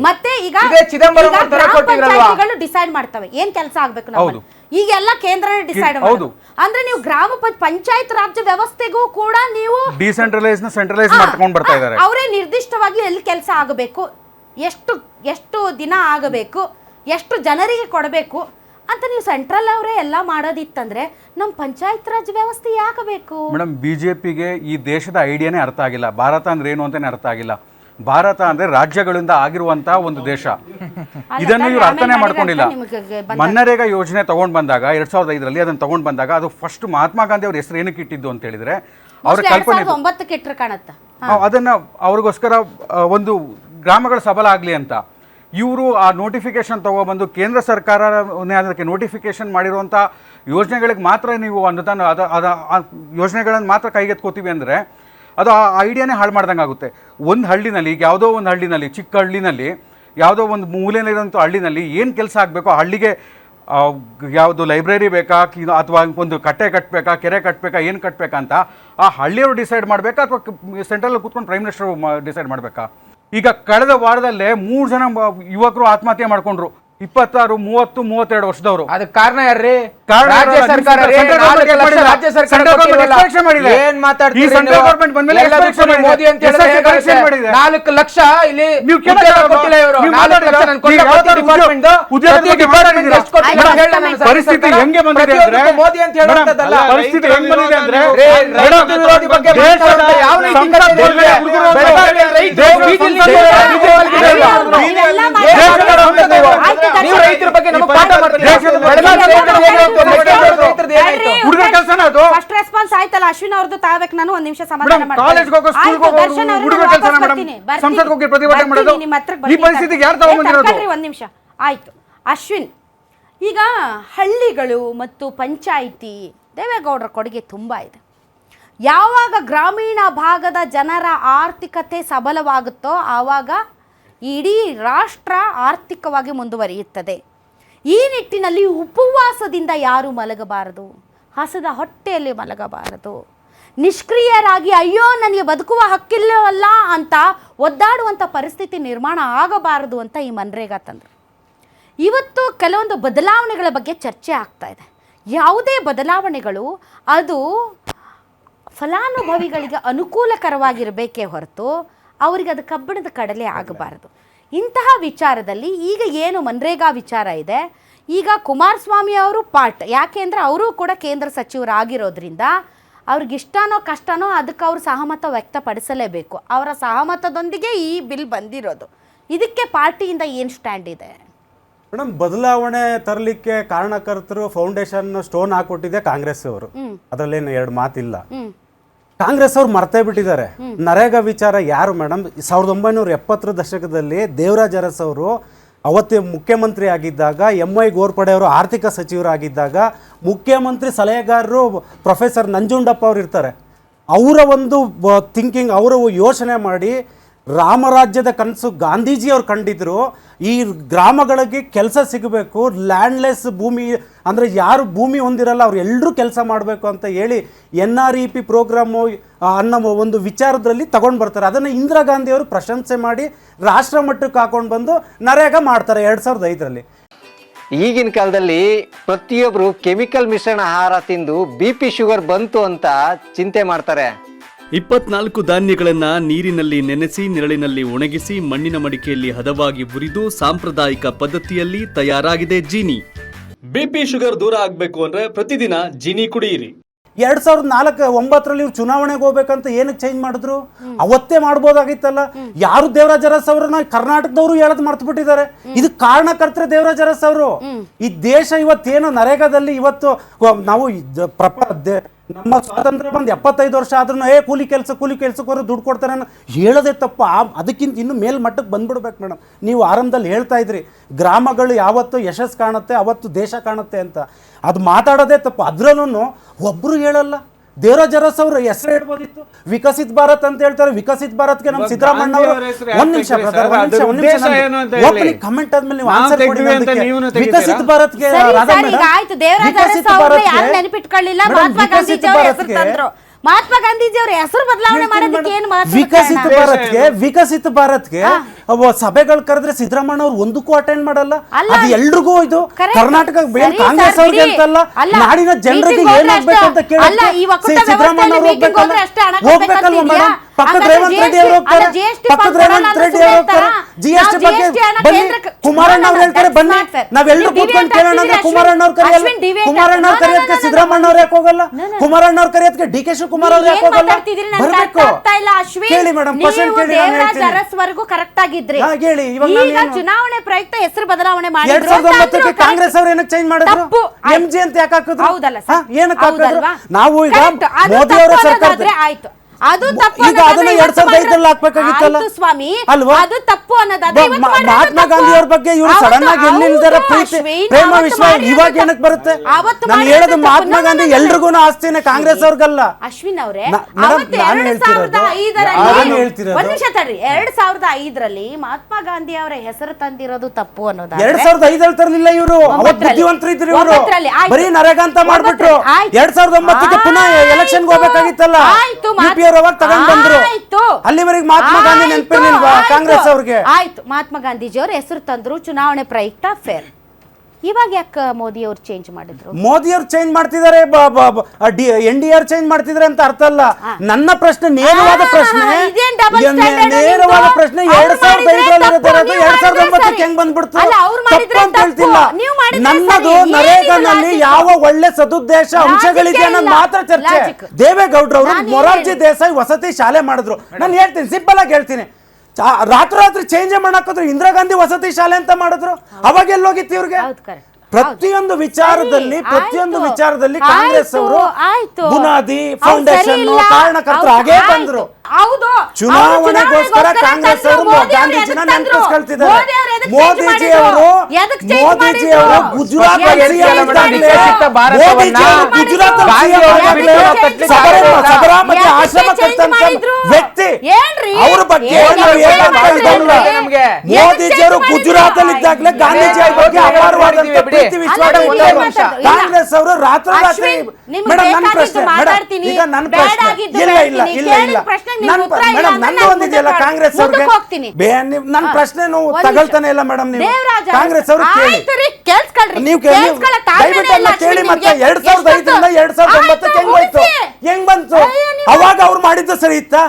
ಮತ್ತೆ ಈಗ ಡಿಸೈಡ್ ಮಾಡ್ತವೆ ಏನ್ ಕೆಲಸ ಆಗ್ಬೇಕು ನಮ್ಮಲ್ಲಿ. ಈಗೆಲ್ಲ ಕೇಂದ್ರನೇ ಡಿಸೈಡ್ ಮಾಡೋದು. ಅಂದ್ರೆ ನೀವು ಗ್ರಾಮ ಪಂಚಾಯತ್ ರಾಜ್ಯ ವ್ಯವಸ್ಥೆಗೂ ಕೂಡ ನೀವು ಡಿಸೆಂಟ್ರಲೈಸ್ ಸೆಂಟ್ರಲೈಸ್ ಮಾಡ್ಕೊಂಡು ಬರ್ತಾ ಇದ್ದಾರೆ. ಅವರೇ ನಿರ್ದಿಷ್ಟವಾಗಿ ಎಲ್ಲಿ ಕೆಲಸ ಆಗಬೇಕು, ಎಷ್ಟು ದಿನ ಆಗಬೇಕು, ಎಷ್ಟು ಜನರಿಗೆ ಕೊಡಬೇಕು ಅಂತ ನೀವು ಸೆಂಟ್ರಲ್ ಅವರೇ ಎಲ್ಲ ಮಾಡೋದಿತ್ತಂದ್ರೆ ನಮ್ಮ ಪಂಚಾಯತ್ ರಾಜ್ ವ್ಯವಸ್ಥೆ ಯಾಕೆ ಬೇಕು? ಮೇಡಮ್, ಬಿಜೆಪಿಗೆ ಈ ದೇಶದ ಐಡಿಯಾನೇ ಅರ್ಥ ಆಗಿಲ್ಲ. ಭಾರತ ಅಂದ್ರೆ ಏನು ಅಂತಾನೆ ಅರ್ಥ ಆಗಿಲ್ಲ. ಭಾರತ ಅಂದ್ರೆ ರಾಜ್ಯಗಳಿಂದ ಆಗಿರುವಂತಹ ಒಂದು ದೇಶ. ಇದನ್ನು ಇವರು ಅರ್ಥನೇ ಮಾಡ್ಕೊಂಡಿಲ್ಲ. ಮನ್ನರೇಗಾ ಯೋಜನೆ ತಗೊಂಡ್ ಬಂದಾಗ 2005ರಲ್ಲಿ ಅದನ್ನ ತಗೊಂಡ್ ಬಂದಾಗ ಅದು ಫಸ್ಟ್ ಮಹಾತ್ಮ ಗಾಂಧಿ ಅವ್ರ ಹೆಸರು ಏನಕ್ಕೆ ಇಟ್ಟಿದ್ದು ಅಂತ ಹೇಳಿದ್ರೆ ಅವ್ರ ಕಲ್ಪನೆ ಅದನ್ನ ಅವ್ರಿಗೋಸ್ಕರ ಒಂದು ಗ್ರಾಮಗಳ ಸಬಲ ಆಗ್ಲಿ ಅಂತ ಇವರು ಆ ನೋಟಿಫಿಕೇಶನ್ ತಗೊಬಂದು ಕೇಂದ್ರ ಸರ್ಕಾರ ಅದಕ್ಕೆ ನೋಟಿಫಿಕೇಶನ್ ಮಾಡಿರುವಂಥ ಯೋಜನೆಗಳಿಗೆ ಮಾತ್ರ ನೀವು ಅನುದಾನ ಯೋಜನೆಗಳನ್ನು ಮಾತ್ರ ಕೈಗೆತ್ಕೋತೀವಿ ಅಂದರೆ ಅದು ಆ ಐಡಿಯಾನೇ ಹಾಳು ಮಾಡ್ದಂಗೆ ಆಗುತ್ತೆ. ಒಂದು ಹಳ್ಳಿನಲ್ಲಿ ಈಗ ಯಾವುದೋ ಒಂದು ಹಳ್ಳಿನಲ್ಲಿ ಚಿಕ್ಕ ಹಳ್ಳಿನಲ್ಲಿ ಯಾವುದೋ ಒಂದು ಮೂಲೆಯಲ್ಲಿರೋಂಥ ಹಳ್ಳಿನಲ್ಲಿ ಏನು ಕೆಲಸ ಆಗಬೇಕು, ಆ ಹಳ್ಳಿಗೆ ಯಾವುದು ಲೈಬ್ರರಿ ಬೇಕಾ ಅಥವಾ ಒಂದು ಕಟ್ಟೆ ಕಟ್ಟಬೇಕಾ, ಕೆರೆ ಕಟ್ಟಬೇಕಾ, ಏನು ಕಟ್ಟಬೇಕಂತ ಆ ಹಳ್ಳಿಯವರು ಡಿಸೈಡ್ ಮಾಡಬೇಕಾ ಅಥವಾ ಸೆಂಟ್ರಲ್ ಕೂತ್ಕೊಂಡು ಪ್ರೈಮ್ ಮಿನಿಸ್ಟರ್ ಡಿಸೈಡ್ ಮಾಡಬೇಕಾ? ಈಗ ಕಳೆದ ವಾರದಲ್ಲೇ 3 ಜನ ಯುವಕರು ಆತ್ಮಹತ್ಯೆ ಮಾಡ್ಕೊಂಡ್ರು. 26, 30, 32 ವರ್ಷದವರು. ಅದಕ್ಕೆ ಕಾರಣ ಯಾರ್ರಿ? ರಾಜ್ಯ ಸರ್ಕಾರ ಮೋದಿ ಅಂತ 4 ಲಕ್ಷ ಇಲ್ಲಿ ಪರಿಸ್ಥಿತಿ ಹೆಂಗೆ ಬಂದಿದೆ ಅಂದ್ರೆ ಮೋದಿ ಅಂತ ಹೇಳುವಂತದ್ದಲ್ಲ. ಪರಿಸ್ಥಿತಿ ಹೆಂಗ್ ಬಂದಿದೆ ಅಂದ್ರೆ ರೈತರ ಬಗ್ಗೆ ಫಸ್ಟ್ ರೆಸ್ಪಾನ್ಸ್ ಆಯ್ತಲ್ಲ ಅಶ್ವಿನ್ ಅವ್ರದ್ದು ತಾಳ್ಬೇಕು. ನಾನು ಒಂದ್ ನಿಮಿಷ ಸಮಾಧಾನ ಒಂದ್ ನಿಮಿಷ ಆಯ್ತು. ಅಶ್ವಿನ್, ಈಗ ಹಳ್ಳಿಗಳು ಮತ್ತು ಪಂಚಾಯಿತಿ ದೇವೇಗೌಡರ ಕೊಡುಗೆ ತುಂಬಾ ಇದೆ. ಯಾವಾಗ ಗ್ರಾಮೀಣ ಭಾಗದ ಜನರ ಆರ್ಥಿಕತೆ ಸಬಲವಾಗುತ್ತೋ ಆವಾಗ ಇಡೀ ರಾಷ್ಟ್ರ ಆರ್ಥಿಕವಾಗಿ ಮುಂದುವರಿಯುತ್ತದೆ. ಈ ನಿಟ್ಟಿನಲ್ಲಿ ಉಪವಾಸದಿಂದ ಯಾರು ಮಲಗಬಾರದು, ಹಸದ ಹೊಟ್ಟೆಯಲ್ಲಿ ಮಲಗಬಾರದು, ನಿಷ್ಕ್ರಿಯರಾಗಿ ಅಯ್ಯೋ ನನಗೆ ಬದುಕುವ ಹಕ್ಕಿಲ್ಲವಲ್ಲ ಅಂತ ಒದ್ದಾಡುವಂಥ ಪರಿಸ್ಥಿತಿ ನಿರ್ಮಾಣ ಆಗಬಾರದು ಅಂತ ಈ ಮನ್ರೇಗಾ ತಂದರು. ಇವತ್ತು ಕೆಲವೊಂದು ಬದಲಾವಣೆಗಳ ಬಗ್ಗೆ ಚರ್ಚೆ ಆಗ್ತಾ ಇದೆ. ಯಾವುದೇ ಬದಲಾವಣೆಗಳು ಅದು ಫಲಾನುಭವಿಗಳಿಗೆ ಅನುಕೂಲಕರವಾಗಿರಬೇಕೇ ಹೊರತು ಅವರಿಗೆ ಅದು ಕಬ್ಬಿಣದ ಕಡಲೆ ಆಗಬಾರದು. ಇಂತಹ ವಿಚಾರದಲ್ಲಿ ಈಗ ಏನು ಮನ್ರೇಗಾ ವಿಚಾರ ಇದೆ, ಈಗ ಕುಮಾರಸ್ವಾಮಿ ಅವರು ಪಾರ್ಟ್, ಯಾಕೆಂದರೆ ಅವರು ಕೂಡ ಕೇಂದ್ರ ಸಚಿವರಾಗಿರೋದ್ರಿಂದ ಅವ್ರಿಗೆ ಇಷ್ಟನೋ ಕಷ್ಟನೋ ಅದಕ್ಕೆ ಅವರು ಸಹಮತ ವ್ಯಕ್ತಪಡಿಸಲೇಬೇಕು. ಅವರ ಸಹಮತದೊಂದಿಗೆ ಈ ಬಿಲ್ ಬಂದಿರೋದು. ಇದಕ್ಕೆ ಪಾರ್ಟಿಯಿಂದ ಏನು ಸ್ಟ್ಯಾಂಡ್ ಇದೆ? ಮೇಡಮ್, ಬದಲಾವಣೆ ತರಲಿಕ್ಕೆ ಕಾರಣಕರ್ತರು ಫೌಂಡೇಶನ್ ಸ್ಟೋನ್ ಹಾಕೊಟ್ಟಿದೆ ಕಾಂಗ್ರೆಸ್ ಅವರು, ಅದರಲ್ಲೇನು 2 ಮಾತಿಲ್ಲ. ಕಾಂಗ್ರೆಸ್ ಅವ್ರು ಮರ್ತೇ ಬಿಟ್ಟಿದ್ದಾರೆ. ನರೇಗಾ ವಿಚಾರ ಯಾರು ಮೇಡಮ್? 1970 ದಶಕದಲ್ಲಿ ದೇವರಾಜ್ ಅರಸ್ ಅವರು ಅವತ್ತೇ ಮುಖ್ಯಮಂತ್ರಿ ಆಗಿದ್ದಾಗ, MI ಗೋರ್ಪಡೆ ಅವರು ಆರ್ಥಿಕ ಸಚಿವರಾಗಿದ್ದಾಗ ಮುಖ್ಯಮಂತ್ರಿ ಸಲಹೆಗಾರರು ಪ್ರೊಫೆಸರ್ ನಂಜುಂಡಪ್ಪ ಅವರು ಇರ್ತಾರೆ. ಅವರ ಒಂದು ಥಿಂಕಿಂಗ್, ಅವರು ಯೋಚನೆ ಮಾಡಿ ರಾಮರಾಜ್ಯದ ಕನಸು ಗಾಂಧೀಜಿಯವ್ರು ಕಂಡಿದ್ರು. ಈ ಗ್ರಾಮಗಳಿಗೆ ಕೆಲಸ ಸಿಗಬೇಕು, ಲ್ಯಾಂಡ್ಲೆಸ್ ಭೂಮಿ ಅಂದರೆ ಯಾರು ಭೂಮಿ ಹೊಂದಿರಲ್ಲ ಅವ್ರು ಎಲ್ಲರೂ ಕೆಲಸ ಮಾಡಬೇಕು ಅಂತ ಹೇಳಿ NREP ಪ್ರೋಗ್ರಾಮು ಅನ್ನೋ ಒಂದು ವಿಚಾರದಲ್ಲಿ ತಗೊಂಡು ಬರ್ತಾರೆ. ಅದನ್ನು ಇಂದಿರಾ ಗಾಂಧಿಯವರು ಪ್ರಶಂಸೆ ಮಾಡಿ ರಾಷ್ಟ್ರ ಮಟ್ಟಕ್ಕೆ ಹಾಕೊಂಡು ಬಂದು ನರೇಗಾ ಮಾಡ್ತಾರೆ 2005ರಲ್ಲಿ. ಈಗಿನ ಕಾಲದಲ್ಲಿ ಪ್ರತಿಯೊಬ್ಬರು ಕೆಮಿಕಲ್ ಮಿಶ್ರಣ ಆಹಾರ ತಿಂದು BP ಶುಗರ್ ಬಂತು ಅಂತ ಚಿಂತೆ ಮಾಡ್ತಾರೆ. 24 ಧಾನ್ಯಗಳನ್ನ ನೀರಿನಲ್ಲಿ ನೆನೆಸಿ ನೆರಳಿನಲ್ಲಿ ಒಣಗಿಸಿ ಮಣ್ಣಿನ ಮಡಿಕೆಯಲ್ಲಿ ಹದವಾಗಿ ಹುರಿದು ಸಾಂಪ್ರದಾಯಿಕ ಪದ್ಧತಿಯಲ್ಲಿ ತಯಾರಾಗಿದೆ ಜೀನಿ. BP ಶುಗರ್ ದೂರ ಆಗ್ಬೇಕು ಅಂದ್ರೆ ಪ್ರತಿದಿನ ಜೀನಿ ಕುಡಿಯಿರಿ. 2009ರಲ್ಲಿ ಇವ್ರು ಚುನಾವಣೆಗೆ ಹೋಗ್ಬೇಕಂತ ಏನಕ್ಕೆ ಚೇಂಜ್ ಮಾಡಿದ್ರು? ಅವತ್ತೇ ಮಾಡ್ಬೋದಾಗಿತ್ತಲ್ಲ. ಯಾರು ದೇವರಾಜ್ ಅರಸ್ ಅವರನ್ನ ಕರ್ನಾಟಕದವರು ಹೇಳದ್ ಮರ್ತು ಬಿಟ್ಟಿದ್ದಾರೆ. ಇದು ಕಾರಣಕರ್ತರೆ ದೇವರಾಜ್ ಅರಸ್ ಅವರು. ಈ ದೇಶ ಇವತ್ತೇನು ನರೇಗಾದಲ್ಲಿ ಇವತ್ತು ನಾವು ನಮ್ಮ ಸ್ವಾತಂತ್ರ್ಯ ಬಂದು 75 ವರ್ಷ ಆದ್ರೂ ಕೂಲಿ ಕೆಲಸಕ್ಕೋರು ದುಡ್ಡು ಕೊಡ್ತಾರೆ ಅನ್ನೋ ಹೇಳೋದೇ ತಪ್ಪು. ಅದಕ್ಕಿಂತ ಇನ್ನು ಮೇಲ್ಮಟ್ಟಕ್ಕೆ ಬಂದ್ಬಿಡ್ಬೇಕು ಮೇಡಮ್. ನೀವು ಆರಂಭದಲ್ಲಿ ಹೇಳ್ತಾ ಇದ್ರಿ ಗ್ರಾಮಗಳು ಯಾವತ್ತು ಯಶಸ್ಸು ಕಾಣುತ್ತೆ ಅವತ್ತು ದೇಶ ಕಾಣುತ್ತೆ ಅಂತ. ಅದು ಮಾತಾಡೋದೇ ತಪ್ಪು. ಅದರಲ್ಲೂ ಒಬ್ಬರು ಹೇಳಲ್ಲ. ದೇವರಾಜ್ ಅರಸ್ ಅವರು ಹೆಸರು ಹೇಳ್ಬೋದಿತ್ತು. ವಿಕಸಿತ್ ಭಾರತ್ ಅಂತ ಹೇಳ್ತಾರೆ. ವಿಕಸಿತ್ ಭಾರತ್ಗೆ ನಮ್ಮ ಸಿದ್ದರಾಮಣ್ಣ ಅವರು ಒಂದ್ ನಿಮಿಷ ಕಮೆಂಟ್ ಆದ್ಮೇಲೆ ನೀವು ಆನ್ಸರ್ ಕೊಡಿ. ವಿಕಸಿತ್ ಭಾರತ್ಗೆ ಮಹಾತ್ಮ ಗಾಂಧೀಜಿ ಅವರ ಹೆಸರು ಬದಲಾವಣೆ ಮಾಡೋದಕ್ಕೆ ಏನು ವಿಕಸಿತ ಭಾರತ್ಗೆ ಸಭೆಗಳು ಕರೆದ್ರೆ ಸಿದ್ದರಾಮಯ್ಯ ಅವ್ರು ಒಂದಕ್ಕೂ ಅಟೆಂಡ್ ಮಾಡಲ್ಲ. ಅದು ಎಲ್ರಿಗೂ ಇದು ಕರ್ನಾಟಕ ಕಾಂಗ್ರೆಸ್ ಅವ್ರಿಗೆ ಅಂತಲ್ಲ, ನಾಡಿನ ಜನರಿಗೆ ಏನಾಗ್ಬೇಕು ಅಂತ ಕೇಳಿ ಸಿದ್ದರಾಮಯ್ಯ ಅವ್ರು ಹೋಗ್ಬೇಕಲ್ವ ಮೇಡಮ್? ಪಕ್ಕದ ರೇವಂತ್ ರೆಡ್ಡಿ ಅವರು ಹೋಗ್ತಾರೆ, ಪಕ್ಕದ ರೇವಂತ್ ರೆಡ್ಡಿ ಅವರು ಹೋಗ್ತಾರೆ. GST ಬಗ್ಗೆ ಬನ್ನಿ, ಕುಮಾರಣ್ಣ ಅವ್ರು ಹೇಳ್ತಾರೆ ಬನ್ನಿ, ನಾವೆಲ್ಲರೂ ಕೂತ್ಕೊಂಡು ಕೇಳೋಣ ಅಂದ್ರೆ ಕುಮಾರಣ್ಣ ಅವ್ರು ಕರೆಯಲ್ಲ. ಕುಮಾರಣ್ಣ ಅವ್ರು ಕರೆಯೋದಕ್ಕೆ ಸಿದ್ದರಾಮಯ್ಯ ಅವ್ರು ಯಾಕೆ ಹೋಗಲ್ಲ? ಕುಮಾರಣ್ಣ ಅವ್ರು ಕರೆಯೋದಕ್ಕೆ DK ಶಿವಕುಮಾರ್ ಅವ್ರು ಯಾಕೆ ಹೋಗಲ್ಲ? ಬರ್ಬೇಕು ಕೇಳಿ ಮೇಡಮ್, ಪರ್ಸೆಂಟ್ ಕೇಳಿ. ಅರಸ್ವರೆಗೂ ಕರೆಕ್ಟ್ ಆಗಿದ್ರಿ, ಹೇಳಿ. ಈಗ ಚುನಾವಣೆ ಪ್ರಯುಕ್ತ ಹೆಸರು ಬದಲಾವಣೆ ಮಾಡಿ 2009ಕ್ಕೆ ಕಾಂಗ್ರೆಸ್ ಅವ್ರು ಏನಕ್ಕೆ ಚೇಂಜ್ ಮಾಡಿದ್ರು? MG ಅಂತ ಯಾಕೆ ಹಾಕಿದ್ರು? ಏನಕ್ಕೆ ಹಾಕಿದ್ರು? ನಾವು ಈಗ ಮೋದಿ ಅವರ ಸರ್ಕಾರ ಆಯ್ತು, ಅದು ತಪ್ಪು. ಈಗ ಅದನ್ನ 2005 ಹಾಕ್ಬೇಕಾಗಿತ್ತಲ್ಲ ಸ್ವಾಮಿ, ಅಲ್ವಾ? ಅದು ತಪ್ಪು ಅನ್ನೋದಾದ್ರೆ ಮಹಾತ್ಮ ಗಾಂಧಿ ಅವ್ರ ಬಗ್ಗೆ ಇವ್ರು ಸಡನ್ ಆಗಿ ಎಲ್ಲಿಲ್ದಾರ ಪ್ರೀತಿ ಪ್ರೇಮ ವಿಶ್ವಾಸ ಇವಾಗ ಏನಕ್ಕೆ ಬರುತ್ತೆ? ನಾನು ಹೇಳೋದು ಮಹಾತ್ಮ ಗಾಂಧಿ ಎಲ್ರಿಗೂ ಆಸ್ತಿನೇ, ಕಾಂಗ್ರೆಸ್ ಅವ್ರಿಗಲ್ಲ. ಅಶ್ವಿನ್ ಅವರೇ, ನಾನು ಹೇಳ್ತಿರೋದು 2005ರಲ್ಲಿ ಮಹಾತ್ಮ ಗಾಂಧಿ ಅವರ ಹೆಸರು ತಂದಿರೋದು ತಪ್ಪು ಅನ್ನೋದು 2005 ತರಲಿಲ್ಲ ಇವರು. ಅವತ್ತು ಬುದ್ಧಿವಂತರು ಇದ್ರು ಇವರು, ಬರೀ ನರೇಗಾ ಅಂತ ಮಾಡ್ಬಿಟ್ರು. 2009ಕ್ಕೆ ಪುನಃ ಎಲೆಕ್ಷನ್ ಹೋಗ್ಬೇಕಾಗಿತ್ತಲ್ಲ, ಅವಾಗ ತಗೊಂಡ್ ಬಂದ್ರು. ಅಲ್ಲಿವರೆಗೆ ಮಹಾತ್ಮ ಗಾಂಧಿ ನೆನಪಿರ್ಲಿಲ್ವಾ ಕಾಂಗ್ರೆಸ್ ಅವ್ರಿಗೆ? ಆಯ್ತು, ಮಹಾತ್ಮ ಗಾಂಧೀಜಿ ಅವರು ಹೆಸರು ತಂದ್ರು, ಚುನಾವಣೆ ಪ್ರಯುಕ್ತ ಫೇರ್. ಇವಾಗ ಯಾಕೆ ಮೋದಿ ಅವರು ಚೇಂಜ್ ಮಾಡಿದ್ರು? ಮೋದಿ ಅವರು ಚೇಂಜ್ ಮಾಡ್ತಿದ್ದಾರೆ, NDR ಚೇಂಜ್ ಮಾಡ್ತಿದ್ದಾರೆ ಅಂತ ಅರ್ಥ ಅಲ್ಲ. ನನ್ನ ಪ್ರಶ್ನೆ ನೇರವಾದ ಪ್ರಶ್ನೆ, ನೇರವಾದ ಪ್ರಶ್ನೆ 2005 2009ಕ್ಕೆ ಹೆಂಗ್ ಬಂದ್ಬಿಡ್ತು ತಪ್ಪು ಅಂತ ಹೇಳ್ತಿಲ್ಲ. ನನ್ನದು ನರೇಗಾನಲ್ಲಿ ಯಾವ ಒಳ್ಳೆ ಸದುದ್ದೇಶ ಅಂಶಗಳಿದೆ ಅನ್ನೋದು ಮಾತ್ರ ಚರ್ಚೆ. ದೇವೇಗೌಡರವರು ಮೊರಾರ್ಜಿ ದೇಸಾಯಿ ವಸತಿ ಶಾಲೆ ಮಾಡಿದ್ರು. ನಾನು ಹೇಳ್ತೀನಿ, ಸಿಂಪಲ್ ಆಗಿ ಹೇಳ್ತೀನಿ, ರಾತ್ರಿ ಚೇಂಜ್ ಮಾಡಾಕಿದ್ರು. ಇಂದಿರಾ ಗಾಂಧಿ ವಸತಿ ಶಾಲೆ ಅಂತ ಮಾಡಿದ್ರು. ಅವಾಗ ಎಲ್ಲೋಗಿತ್ತು ಇವ್ರಿಗೆ? ಪ್ರತಿಯೊಂದು ವಿಚಾರದಲ್ಲಿ ಕಾಂಗ್ರೆಸ್ ಅವರು ಬುನಾದಿ ಫೌಂಡೇಶನ್ ಕಾರಣಕರ್ತರು ಹಾಗೇ ಬಂದ್ರು. ಚುನಾವಣೆಗೋಸ್ಕರ ಕಾಂಗ್ರೆಸ್ ಅವರು ಗಾಂಧೀಜಿನ ನೆನಪಿಸ್ಕೊಳ್ತಿದ್ದಾರೆ. ಮೋದಿಜಿ ಅವರು ಗುಜರಾತ್ ಸಬರಮತಿ ಆಶ್ರಮ ಕಟ್ಟಂತ ವ್ಯಕ್ತಿ, ಅವ್ರ ಬಗ್ಗೆ ಮೋದಿಜಿ ಅವರು ಗುಜರಾತ್ ಅಲ್ಲಿ ಇದ್ದಾಗಲೇ ಗಾಂಧೀಜಿ ಅವ್ರ ಬಗ್ಗೆ ಅಪಾರವಾದಂತ ಪ್ರೀತಿ ವಿಶ್ವಾಸ ಕಾಂಗ್ರೆಸ್ ಅವರು ರಾತ್ರಿ ಮೇಡಮ್ ನನ್ನ ಪ್ರಶ್ನೆ ಈಗ ನನ್ನ ಪ್ರಶ್ನೆ ಇಲ್ಲ ಮೇಡಮ್ ನಂದು ಒಂದಿದೆಯಲ್ಲ ಕಾಂಗ್ರೆಸ್ ಅವ್ರಿಗೆ ನನ್ನ ಪ್ರಶ್ನೆನು ತಗೊಳ್ತಾನೆ ಇಲ್ಲ ಮೇಡಮ್. ನೀವು ಕಾಂಗ್ರೆಸ್ ಅವ್ರು ಕೇಳಿ, ನೀವು ದಯವಿಟ್ಟು ಕೇಳಿ. ಮತ್ತೆ 2005 2009ಕ್ಕೆ ಹೆಂಗ್ ಬಂತು? ಅವಾಗ ಅವ್ರು ಮಾಡಿದ್ದು ಸರಿ ಇತ್ತಾ?